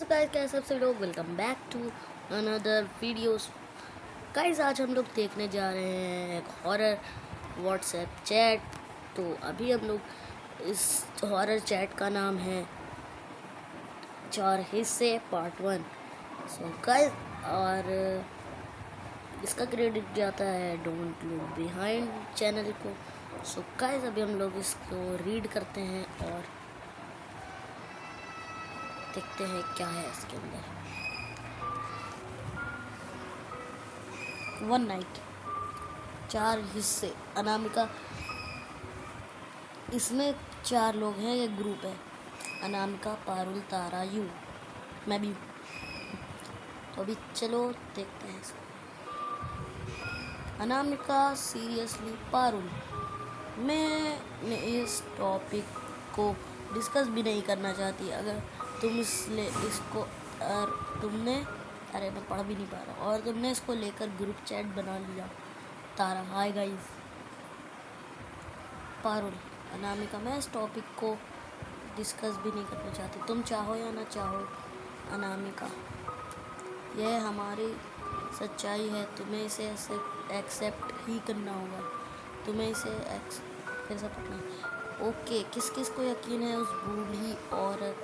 Guys कैसे सब लोग welcome back to another videos. Guys आज हम लोग देखने जा रहे हैं एक हॉरर व्हाट्सएप चैट। तो अभी हम लोग इस हॉरर चैट का नाम है 4 हिस्से पार्ट 1। सो गाइस और इसका क्रेडिट जाता है डोंट लुक बिहाइंड चैनल को। सो गाइस अभी हम लोग इसको रीड करते हैं और देखते हैं क्या है इसके अंदर। 1 नाइट 4 हिस्से अनामिका। इसमें 4 लोग हैं, एक ग्रुप है। अनामिका, पारुल, तारा, यू, मैं भी हूँ। तो अभी चलो देखते हैं इसको। अनामिका, सीरियसली पारुल, मैं इस टॉपिक को डिस्कस भी नहीं करना चाहती। अगर तुम इसको और तुमने अरे मैं पढ़ भी नहीं पा रहा और तुमने इसको लेकर ग्रुप चैट बना लिया। तारा, हाय गाइस। पारुल, अनामिका, मैं इस टॉपिक को डिस्कस भी नहीं करना चाहती, तुम चाहो या ना चाहो। अनामिका, यह हमारी सच्चाई है, तुम्हें इसे एक्सेप्ट ही करना होगा। तुम्हें इसे कैसे पढ़ना। ओके, किस किस को यकीन है उस बूढ़ी औरत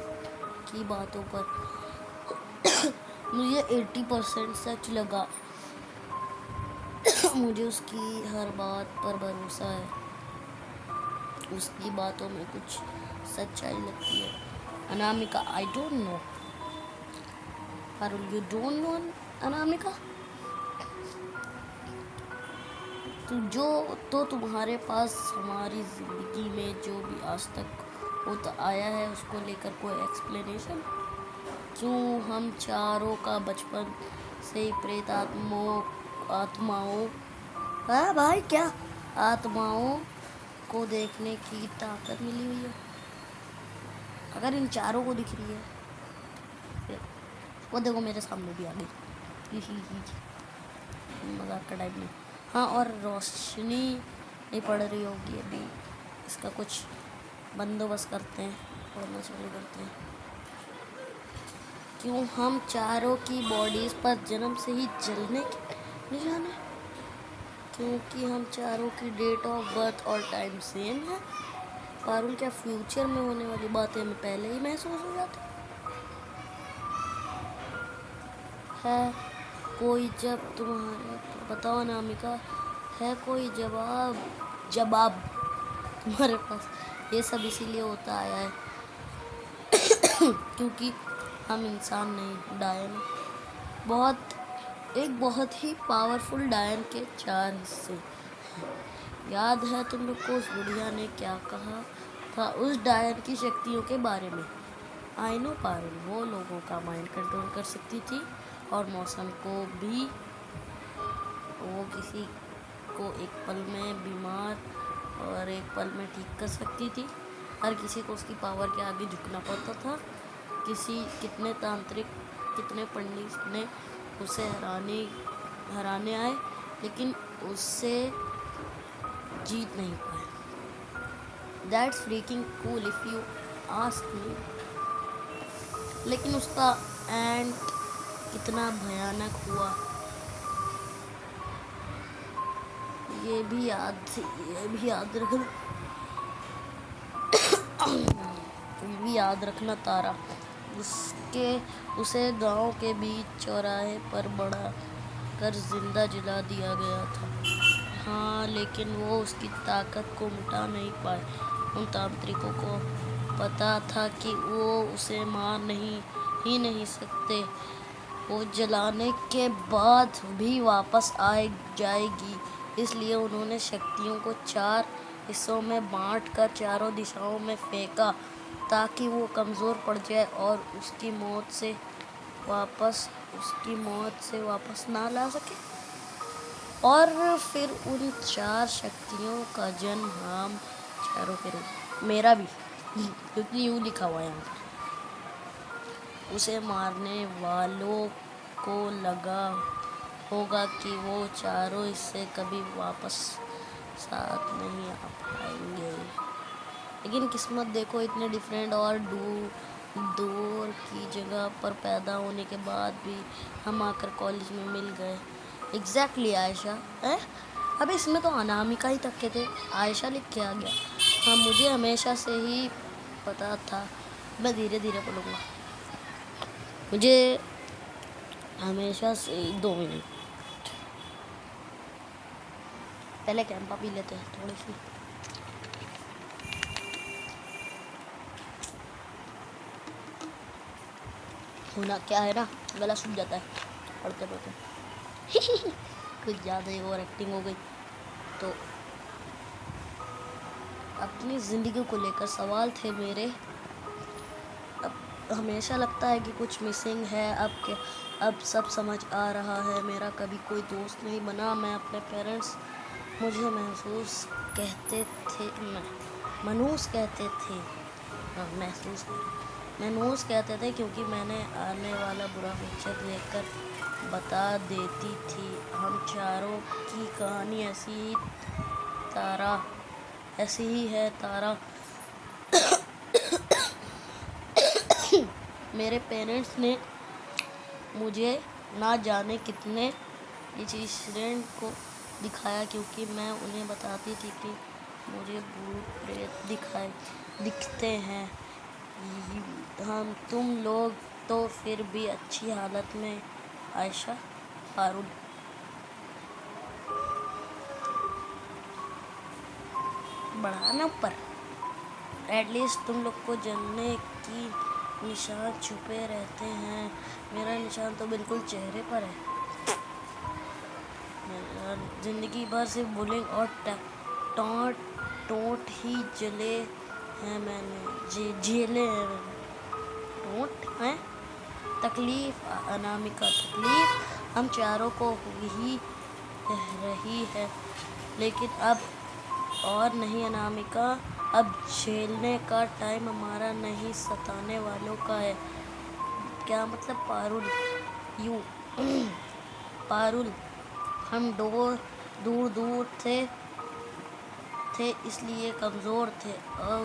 की बातों पर? मुझे 80% सच लगा। मुझे उसकी हर बात पर भरोसा है। उसकी बातों में कुछ सच्चाई लगती है। Anamika, I don't know. Parul, you don't know Anamika? तो तुम्हारे पास हमारी जिंदगी में जो भी आज तक होता आया है उसको लेकर कोई एक्सप्लेनेशन? क्यों हम चारों का बचपन से ही प्रेत आत्माओं हाँ भाई क्या आत्माओं को देखने की ताकत मिली हुई है? अगर इन चारों को दिख रही है, वो देखो मेरे सामने भी आ गई। मजाक का टाइप में। हाँ, और रोशनी नहीं पड़ रही होगी अभी। इसका कुछ बंदोबस्त करते हैं, पढ़ना चालू करते हैं। क्यों हम चारों की बॉडीज पर जन्म से ही जलने के निशान है? क्योंकि हम चारों की डेट ऑफ बर्थ और टाइम सेम है। पारुल, क्या फ्यूचर में होने वाली बातें हमें पहले ही महसूस हो जाती है? कोई जब तुम्हारे बताओ अनामिका, है कोई जवाब तुम्हारे पास? ये सब इसीलिए होता आया है क्योंकि हम इंसान नहीं, डायन। बहुत ही पावरफुल डायन के 4 हिस्से। याद है तुम लोग को उस बुढ़िया ने क्या कहा था उस डायन की शक्तियों के बारे में? आई नो पारुल, वो लोगों का माइंड कंट्रोल कर सकती थी और मौसम को भी। वो किसी को एक पल में बीमार और एक पल में ठीक कर सकती थी। हर किसी को उसकी पावर के आगे झुकना पड़ता था। कितने तांत्रिक, कितने पंडित ने उसे हराने आए, लेकिन उससे जीत नहीं पाए। That's freaking cool if you ask me. लेकिन उसका एंड कितना भयानक हुआ, ये भी याद रखना तारा। उसे गांव के बीच चौराहे पर बड़ा कर जिंदा जला दिया गया था। हाँ, लेकिन वो उसकी ताकत को मिटा नहीं पाए। उन तांत्रिकों को पता था कि वो उसे मार नहीं सकते। वो जलाने के बाद भी वापस आ जाएगी, इसलिए उन्होंने शक्तियों को 4 हिस्सों में बांटकर चारों दिशाओं में फेंका ताकि वो कमज़ोर पड़ जाए और उसकी मौत से वापस ना ला सके। और फिर उन 4 शक्तियों का जन्म हम चारों के रूप, मेरा भी क्योंकि यूँ लिखा हुआ है यहाँ पर। उसे मारने वालों को लगा होगा कि वो चारों हिस्से कभी वापस साथ नहीं आ पाएंगे। लेकिन किस्मत देखो, इतने डिफरेंट और दूर की जगह पर पैदा होने के बाद भी हम आकर कॉलेज में मिल गए। एग्जैक्टली आयशा। अब इसमें तो अनामिका ही तक के थे, आयशा लिख के आ गया। हाँ, मुझे हमेशा से ही पता था। मैं धीरे धीरे पढ़ूंगा। मुझे हमेशा से 2 मिनट पहले कैंपा पी लेते हैं थोड़ी सी। होना क्या है ना, गला सूख जाता है पढ़ते पढ़ते। कुछ ज़्यादा ही ओवर एक्टिंग हो गई। तो अपनी ज़िंदगी को लेकर सवाल थे मेरे। अब हमेशा लगता है कि कुछ मिसिंग है। अब सब समझ आ रहा है। मेरा कभी कोई दोस्त नहीं बना। मैं अपने पेरेंट्स मुझे महसूस कहते थे मनूस कहते थे। हाँ, मनूस कहते थे क्योंकि मैंने आने वाला बुरा फ्यूचर लेकर बता देती थी। हम चारों की कहानी ऐसी ही है तारा। मेरे पेरेंट्स ने मुझे ना जाने कितने इंसिडेंट को दिखाया क्योंकि मैं उन्हें बताती थी कि मुझे भूत प्रेत दिखते हैं। हम तुम लोग तो फिर भी अच्छी हालत में। आयशा पारुल। बढ़ाना ऊपर। एटलीस्ट तुम लोग को जलने की निशान छुपे रहते हैं। मेरा निशान तो बिल्कुल चेहरे पर है। जिंदगी भर सिर्फ बुलिंग और टोंट ही जले हैं मैंने झेले हैं। टोंट हैं तकलीफ अनामिका। तकलीफ हम चारों को ही रही है, लेकिन अब और नहीं अनामिका। अब झेलने का टाइम हमारा नहीं, सताने वालों का है। क्या मतलब पारुल? यू पारुल, हम दूर दूर थे इसलिए कमज़ोर थे। और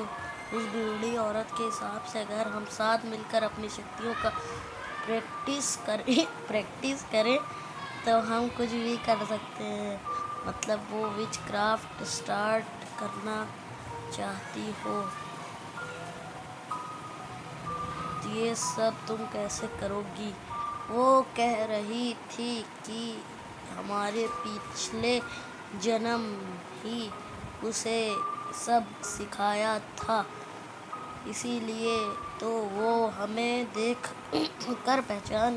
उस बूढ़ी औरत के हिसाब से अगर हम साथ मिलकर अपनी शक्तियों का प्रैक्टिस करें तो हम कुछ भी कर सकते हैं। मतलब वो विच क्राफ्ट स्टार्ट करना चाहती हो तो ये सब तुम कैसे करोगी? वो कह रही थी कि हमारे पिछले जन्म ही उसे सब सिखाया था, इसीलिए तो वो हमें देख कर पहचान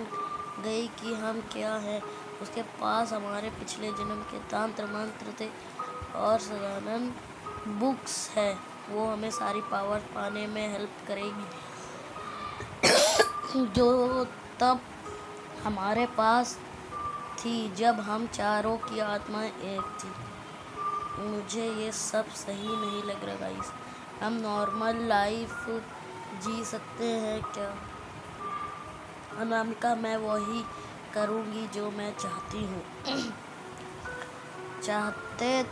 गई कि हम क्या हैं। उसके पास हमारे पिछले जन्म के तंत्र मंत्र थे और साधारण बुक्स है। वो हमें सारी पावर पाने में हेल्प करेगी जो तब हमारे पास थी जब हम चारों की आत्माएं एक थी। मुझे ये सब सही नहीं लग रहा गाइस। हम नॉर्मल लाइफ जी सकते हैं क्या? अनामिका, मैं वही करूँगी जो मैं चाहती हूँ। चाहे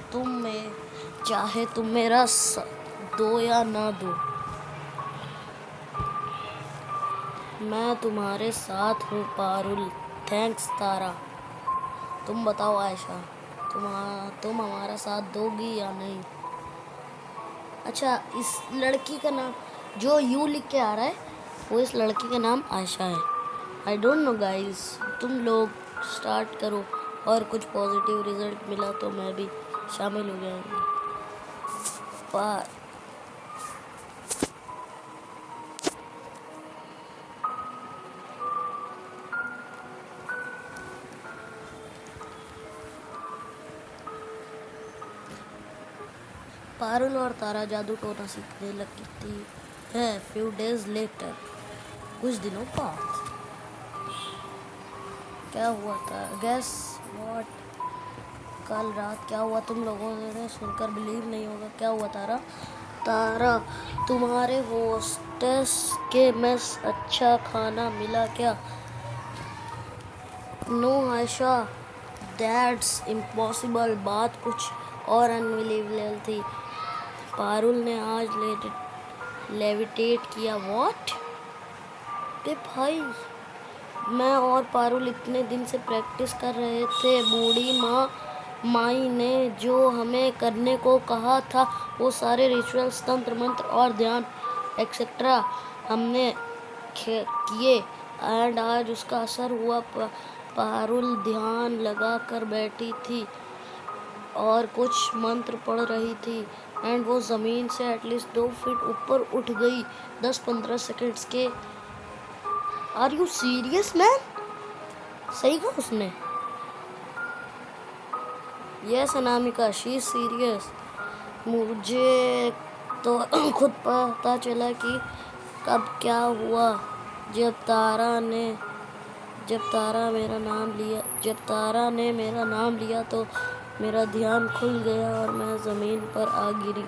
तुम मेरा दो या ना दो, मैं तुम्हारे साथ हूँ पारुल। थैंक्स तारा। तुम बताओ आयशा, तुम हमारा साथ दोगी या नहीं? अच्छा, इस लड़की का नाम जो यू लिख के आ रहा है वो इस लड़की का नाम आयशा है। I don't know guys. तुम लोग स्टार्ट करो और कुछ पॉजिटिव रिजल्ट मिला तो मैं भी शामिल हो जाऊंगी। पारुल और तारा जादू टोना सीखने लगती है। फ्यू डेज लेटर, कुछ दिनों बाद। क्या हुआ था? Gas what? कल रात क्या हुआ? तुम लोगों ने सुनकर बिलीव नहीं होगा। क्या हुआ तारा, तुम्हारे होस्टेस के मेस अच्छा खाना मिला क्या? No Ayesha, that's impossible. बात कुछ और अनबिलीवेबल थी। पारुल ने आज लेविटेट किया। व्हाट? अबे भाई, मैं और पारुल इतने दिन से प्रैक्टिस कर रहे थे। बूढ़ी माई ने जो हमें करने को कहा था वो सारे रिचुअल्स, तंत्र मंत्र और ध्यान एक्सेट्रा हमने किए एंड आज उसका असर हुआ। पारुल ध्यान लगा कर बैठी थी और कुछ मंत्र पढ़ रही थी एंड वो ज़मीन से एटलीस्ट 2 फीट ऊपर उठ गई 10-15 सेकेंड्स के। Are you serious man? सही कहा उसने। Yes Anamika, she is serious. मुझे तो खुद पता चला कि कब क्या हुआ जब तारा ने मेरा नाम लिया तो मेरा ध्यान खुल गया और मैं ज़मीन पर आ गिरी।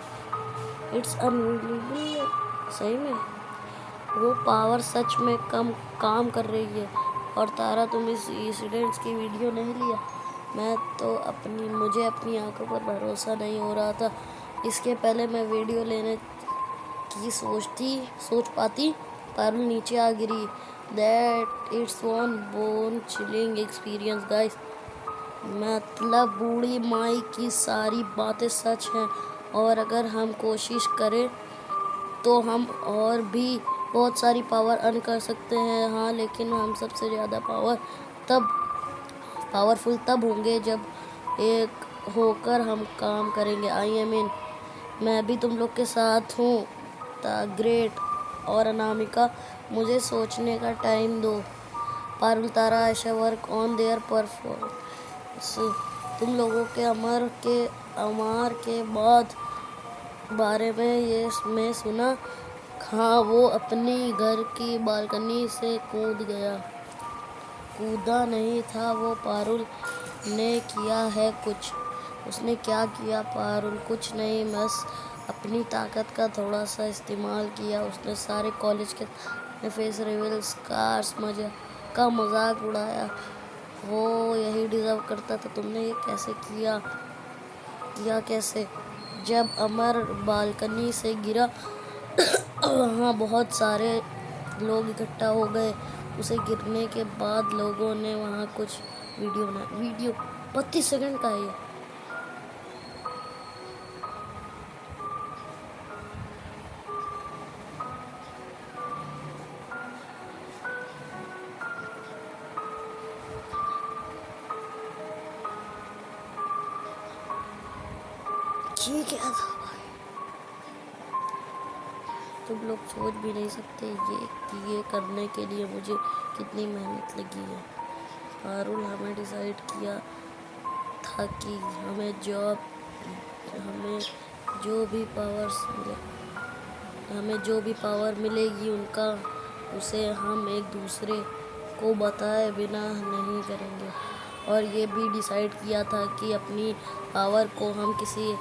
It's unbelievable. सही में वो पावर सच में काम कर रही है। और तारा, तुम इस इंसिडेंट्स की वीडियो नहीं लिया? मुझे अपनी आंखों पर भरोसा नहीं हो रहा था। इसके पहले मैं वीडियो लेने की सोच पाती। पारुल नीचे आ गिरी। That it's one bone chilling experience guys. मतलब बूढ़ी माई की सारी बातें सच हैं और अगर हम कोशिश करें तो हम और भी बहुत सारी पावर अर्न कर सकते हैं। हाँ, लेकिन हम सबसे ज़्यादा पावरफुल तब होंगे जब एक होकर हम काम करेंगे। आई मीन मैं भी तुम लोग के साथ हूँ। द ग्रेट और अनामिका, मुझे सोचने का टाइम दो। Parul, Tara, Ayesha work on their performance. तुम लोगों के अमार के बाद बारे में ये मैं सुना। हाँ, वो अपनी घर की बालकनी से कूदा नहीं था वो। पारुल ने किया है कुछ। उसने क्या किया पारुल? कुछ नहीं, बस अपनी ताकत का थोड़ा सा इस्तेमाल किया। उसने सारे कॉलेज के फेस रिवील स्कार्स का मजाक उड़ाया। वो यही डिज़र्व करता था। तुमने ये कैसे किया कैसे? जब अमर बालकनी से गिरा वहाँ बहुत सारे लोग इकट्ठा हो गए। उसे गिरने के बाद लोगों ने वहाँ कुछ वीडियो बनाया। वीडियो 32 सेकंड का है ये। ये क्या था भाई? तुम लोग सोच भी नहीं सकते ये करने के लिए मुझे कितनी मेहनत लगी है। पारुल, हमें डिसाइड किया था कि हमें जो भी पावर मिलेगी उसे हम एक दूसरे को बताए बिना नहीं करेंगे। और ये भी डिसाइड किया था कि अपनी पावर को हम किसी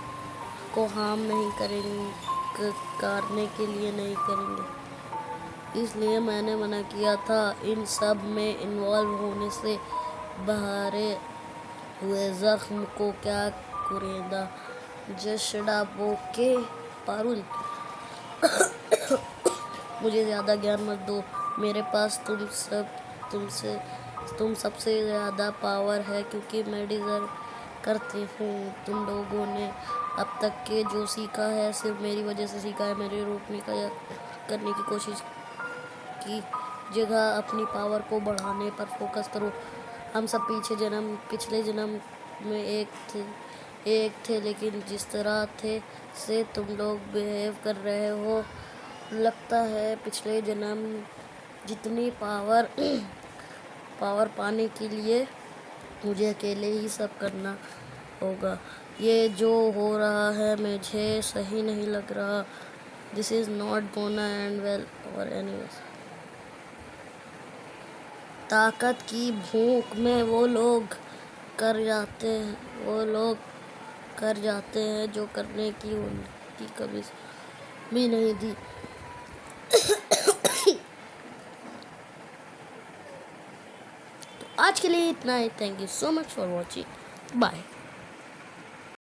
को हार्म नहीं करने के लिए नहीं करेंगे। इसलिए मैंने मना किया था इन सब में इन्वॉल्व होने से। बहारे हुए जख्म को क्या कुरेदा जशड़ा बोके। पारुल, मुझे ज़्यादा ज्ञान मत दो। मेरे पास तुम सबसे ज़्यादा पावर है क्योंकि मैं डिज़र्व करती हूँ। तुम लोगों ने अब तक के जो सीखा है सिर्फ मेरी वजह से सीखा है। मेरे रोकने करने की कोशिश की जगह अपनी पावर को बढ़ाने पर फोकस करो। हम सब पिछले जन्म में एक थे लेकिन जिस तरह से तुम लोग बिहेव कर रहे हो, लगता है पिछले जन्म जितनी पावर पाने के लिए मुझे अकेले ही सब करना होगा। ये जो हो रहा है मुझे सही नहीं लग रहा। This is not gonna and well और एनीवेज। ताकत की भूख में वो लोग कर जाते हैं जो करने की उनकी कभी भी नहीं थी। तो आज के लिए इतना ही। Thank you so much for watching. Bye.